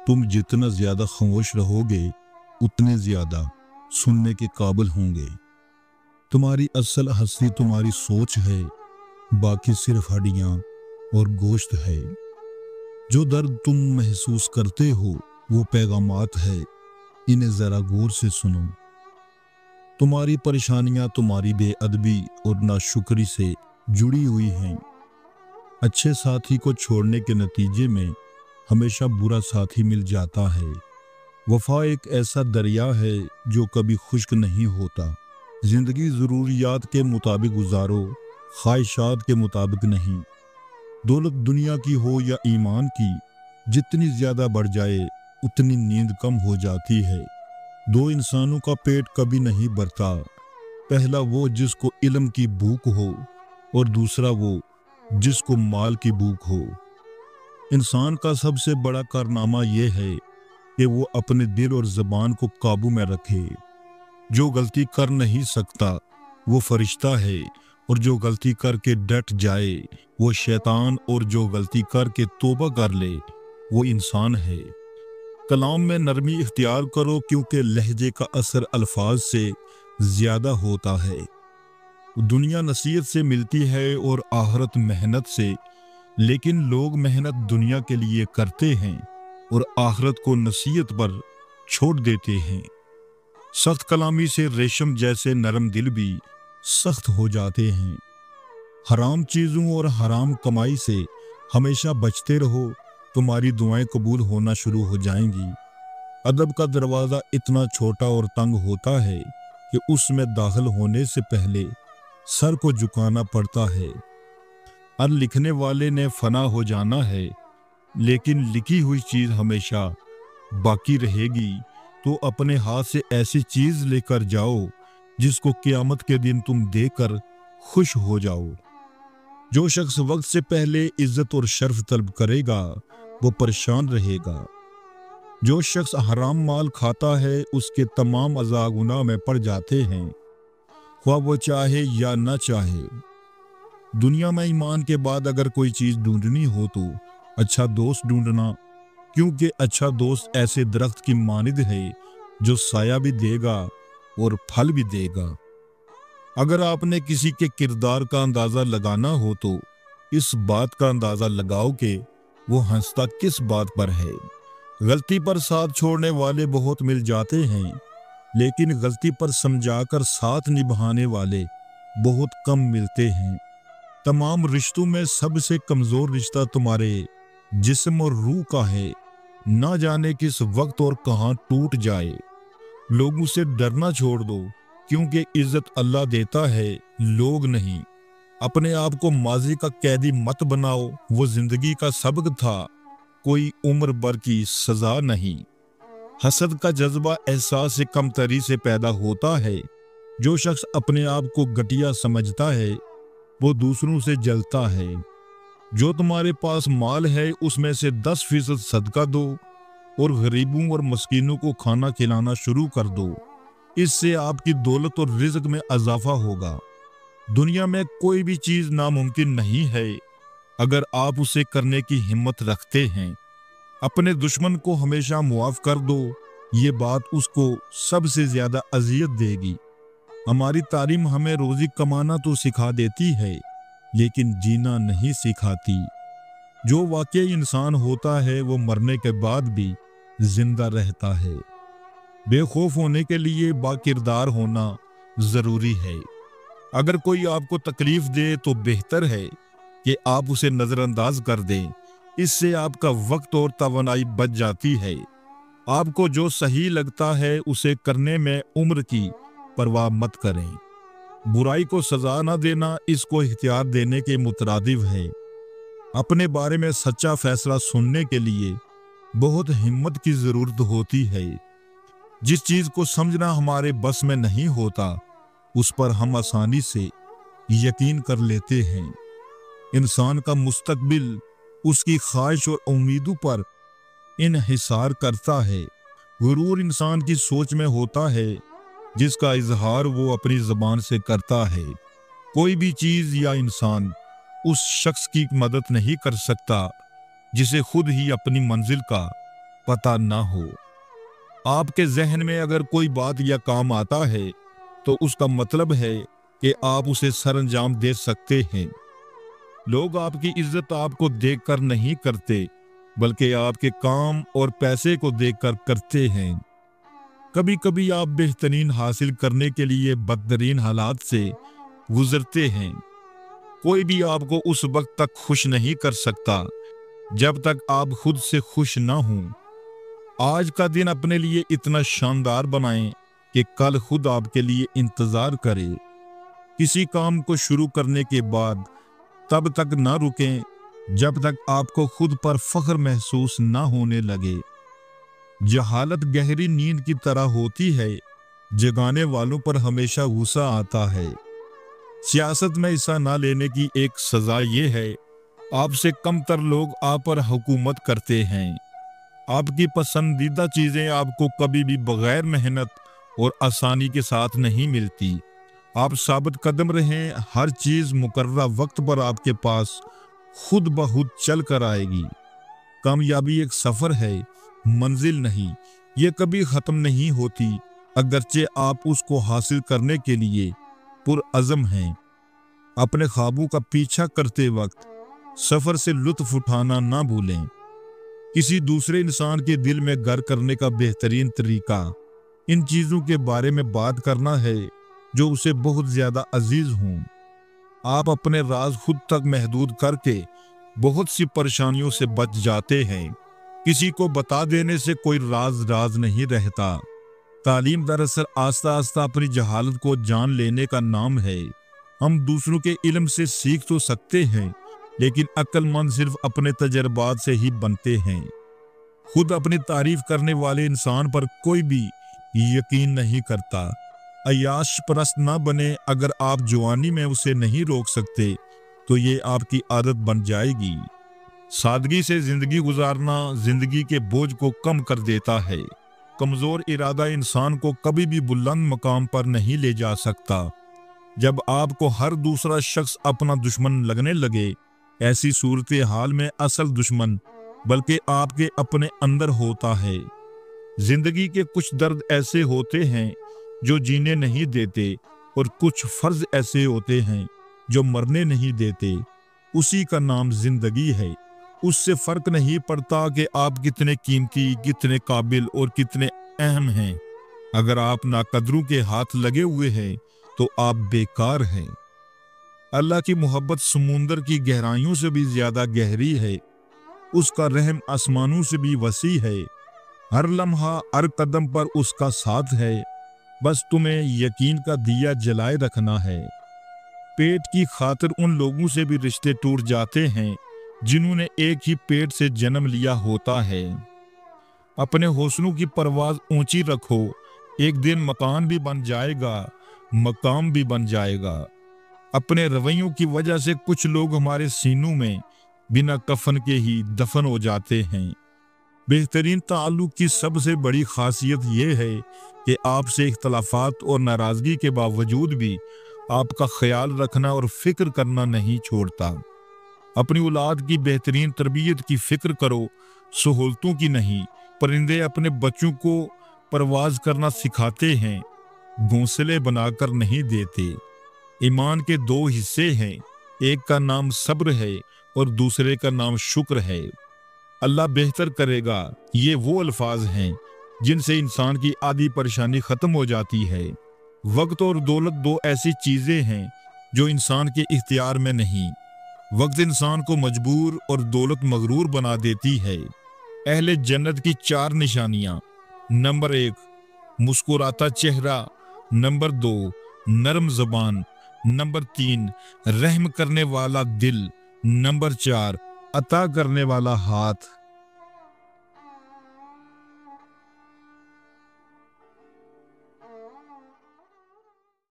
तुम जितना ज्यादा खामोश रहोगे उतने ज्यादा सुनने के काबिल होंगे। तुम्हारी असल हस्ती तुम्हारी सोच है, बाकी सिर्फ हड्डियां और गोश्त है। जो दर्द तुम महसूस करते हो वो पैगामात है, इन्हें जरा गौर से सुनो। तुम्हारी परेशानियां तुम्हारी बेअदबी और नाशुक्री से जुड़ी हुई हैं। अच्छे साथी को छोड़ने के नतीजे में हमेशा बुरा साथी मिल जाता है। वफा एक ऐसा दरिया है जो कभी खुश्क नहीं होता। जिंदगी ज़रूरियात के मुताबिक गुजारो, ख्वाहिशात के मुताबिक नहीं। दौलत दुनिया की हो या ईमान की, जितनी ज़्यादा बढ़ जाए उतनी नींद कम हो जाती है। दो इंसानों का पेट कभी नहीं भरता, पहला वो जिसको इल्म की भूख हो और दूसरा वो जिसको माल की भूख हो। इंसान का सबसे बड़ा कारनामा यह है कि वो अपने दिल और ज़बान को काबू में रखे। जो गलती कर नहीं सकता वो फरिश्ता है, और जो गलती करके डट जाए वो शैतान, और जो गलती करके तौबा कर ले वो इंसान है। कलाम में नरमी इख्तियार करो, क्योंकि लहजे का असर अल्फाज से ज़्यादा होता है। दुनिया नसीहत से मिलती है और आखिरत मेहनत से, लेकिन लोग मेहनत दुनिया के लिए करते हैं और आखिरत को नसीहत पर छोड़ देते हैं। सख्त कलामी से रेशम जैसे नरम दिल भी सख्त हो जाते हैं। हराम चीज़ों और हराम कमाई से हमेशा बचते रहो, तुम्हारी दुआएं कबूल होना शुरू हो जाएंगी। अदब का दरवाज़ा इतना छोटा और तंग होता है कि उसमें दाखिल होने से पहले सर को झुकाना पड़ता है। हर लिखने वाले ने फना हो जाना है, लेकिन लिखी हुई चीज़ हमेशा बाकी रहेगी। तो अपने हाथ से ऐसी चीज़ लेकर जाओ जिसको क़यामत के दिन तुम देकर खुश हो जाओ। जो शख्स वक्त से पहले इज्जत और शर्फ तलब करेगा वो परेशान रहेगा। जो शख्स हराम माल खाता है उसके तमाम अज़ा गुनाह में पड़ जाते हैं, ख्वाह वो चाहे या ना चाहे। दुनिया में ईमान के बाद अगर कोई चीज़ ढूंढनी हो तो अच्छा दोस्त ढूंढना, क्योंकि अच्छा दोस्त ऐसे दरख्त की मानिद है जो साया भी देगा और फल भी देगा। अगर आपने किसी के किरदार का अंदाज़ा लगाना हो तो इस बात का अंदाज़ा लगाओ कि वो हंसता किस बात पर है। गलती पर साथ छोड़ने वाले बहुत मिल जाते हैं, लेकिन गलती पर समझाकर साथ निभाने वाले बहुत कम मिलते हैं। तमाम रिश्तों में सबसे कमज़ोर रिश्ता तुम्हारे जिस्म और रूह का है। ना जाने किस वक्त और कहाँ टूट जाए। लोगों से डरना छोड़ दो, क्योंकि इज्जत अल्लाह देता है, लोग नहीं। अपने आप को माजी का कैदी मत बनाओ, वो जिंदगी का सबक था, कोई उम्र भर की सजा नहीं। हसद का जज्बा एहसास कमतरी से पैदा होता है। जो शख्स अपने आप को घटिया समझता है वो दूसरों से जलता है। जो तुम्हारे पास माल है उसमें से 10% सदका दो और गरीबों और मस्कीनों को खाना खिलाना शुरू कर दो। इससे आपकी दौलत और रिज़्क में इजाफा होगा। दुनिया में कोई भी चीज़ नामुमकिन नहीं है अगर आप उसे करने की हिम्मत रखते हैं। अपने दुश्मन को हमेशा मुआफ़ कर दो, ये बात उसको सबसे ज़्यादा अजियत देगी। हमारी तालीम हमें रोज़ी कमाना तो सिखा देती है, लेकिन जीना नहीं सिखाती। जो वाकई इंसान होता है वो मरने के बाद भी जिंदा रहता है। बेखौफ होने के लिए बाकिरदार होना ज़रूरी है। अगर कोई आपको तकलीफ़ दे तो बेहतर है कि आप उसे नज़रअंदाज कर दें। इससे आपका वक्त और तवानाई बच जाती है। आपको जो सही लगता है उसे करने में उम्र की परवाह मत करें। बुराई को सजा न देना इसको इख्तियार देने के मुतरादिफ है। अपने बारे में सच्चा फैसला सुनने के लिए बहुत हिम्मत की ज़रूरत होती है। जिस चीज़ को समझना हमारे बस में नहीं होता उस पर हम आसानी से यकीन कर लेते हैं। इंसान का मुस्तकबिल उसकी ख्वाहिश और उम्मीदों पर इन्हिसार करता है। गुरूर इंसान की सोच में होता है जिसका इजहार वो अपनी ज़बान से करता है। कोई भी चीज़ या इंसान उस शख्स की मदद नहीं कर सकता जिसे खुद ही अपनी मंजिल का पता ना हो। आपके जहन में अगर कोई बात या काम आता है तो उसका मतलब है कि आप उसे सरअंजाम दे सकते हैं। लोग आपकी इज्जत आपको देखकर नहीं करते, बल्कि आपके काम और पैसे को देखकर करते हैं। कभी कभी आप बेहतरीन हासिल करने के लिए बदतरीन हालात से गुजरते हैं। कोई भी आपको उस वक्त तक खुश नहीं कर सकता जब तक आप खुद से खुश ना हों। आज का दिन अपने लिए इतना शानदार बनाएं कि कल खुद आपके लिए इंतजार करे। किसी काम को शुरू करने के बाद तब तक ना रुकें जब तक आपको खुद पर फख्र महसूस ना होने लगे। जहालत गहरी नींद की तरह होती है, जगाने वालों पर हमेशा गुस्सा आता है। सियासत में हिस्सा ना लेने की एक सजा ये है, आपसे कमतर लोग आप पर हुकूमत करते हैं। आपकी पसंदीदा चीज़ें आपको कभी भी बगैर मेहनत और आसानी के साथ नहीं मिलती। आप साबित कदम रहें, हर चीज़ मुकर्ररा वक्त पर आपके पास खुद ब खुद चल कर आएगी। कामयाबी एक सफ़र है, मंजिल नहीं। ये कभी ख़त्म नहीं होती, अगरचे आप उसको हासिल करने के लिए पुरअज़म हैं। अपने ख्वाबों का पीछा करते वक्त सफ़र से लुत्फ़ उठाना ना भूलें। किसी दूसरे इंसान के दिल में घर करने का बेहतरीन तरीका इन चीज़ों के बारे में बात करना है जो उसे बहुत ज़्यादा अजीज़ हों। आप अपने राज खुद तक महदूद करके बहुत सी परेशानियों से बच जाते हैं। किसी को बता देने से कोई राज नहीं रहता। तालीम दरअसल आस्ता आस्ता अपनी जहालत को जान लेने का नाम है। हम दूसरों के इल्म से सीख तो सकते हैं, लेकिन अक्लमंद सिर्फ अपने तजर्बात से ही बनते हैं। खुद अपनी तारीफ करने वाले इंसान पर कोई भी यकीन नहीं करता। अय्याश परस्त ना बने। अगर आप जवानी में उसे नहीं रोक सकते तो ये आपकी आदत बन जाएगी। सादगी से जिंदगी गुजारना जिंदगी के बोझ को कम कर देता है। कमजोर इरादा इंसान को कभी भी बुलंद मकाम पर नहीं ले जा सकता। जब आपको हर दूसरा शख्स अपना दुश्मन लगने लगे, ऐसी सूरत हाल में असल दुश्मन बल्कि आपके अपने अंदर होता है। जिंदगी के कुछ दर्द ऐसे होते हैं जो जीने नहीं देते, और कुछ फर्ज ऐसे होते हैं जो मरने नहीं देते। उसी का नाम जिंदगी है। उससे फर्क नहीं पड़ता कि आप कितने कीमती, कितने काबिल और कितने अहम हैं। अगर आप नाकदरों के हाथ लगे हुए हैं तो आप बेकार हैं। अल्लाह की मोहब्बत समुंदर की गहराइयों से भी ज्यादा गहरी है। उसका रहम आसमानों से भी वसी है। हर लम्हा, हर कदम पर उसका साथ है। बस तुम्हें यकीन का दिया जलाए रखना है। पेट की खातिर उन लोगों से भी रिश्ते टूट जाते हैं जिन्होंने एक ही पेट से जन्म लिया होता है। अपने हौसलों की परवाज ऊंची रखो। एक दिन मकान भी बन जाएगा, मकाम भी बन जाएगा। अपने रवैयों की वजह से कुछ लोग हमारे सीनों में बिना कफन के ही दफन हो जाते हैं। बेहतरीन ताल्लुक की सबसे बड़ी खासियत यह है कि आपसे इख्तलाफात और नाराज़गी के बावजूद भी आपका ख्याल रखना और फिक्र करना नहीं छोड़ता। अपनी औलाद की बेहतरीन तरबियत की फिक्र करो, सहूलतों की नहीं। परिंदे अपने बच्चों को परवाज करना सिखाते हैं, घोंसले बनाकर नहीं देते। ईमान के दो हिस्से हैं, एक का नाम सब्र है और दूसरे का नाम शुक्र है। अल्लाह बेहतर करेगा, ये वो अल्फाज हैं जिनसे इंसान की आधी परेशानी खत्म हो जाती है। वक्त और दौलत दो ऐसी चीजें हैं जो इंसान के इख्तियार में नहीं। वक्त इंसान को मजबूर और दौलत मगरूर बना देती है। अहले जन्नत की 4 निशानियां। नंबर 1, मुस्कुराता चेहरा। नंबर 2, नरम ज़बान। नंबर 3, रहम करने वाला दिल। नंबर 4, अता करने वाला हाथ।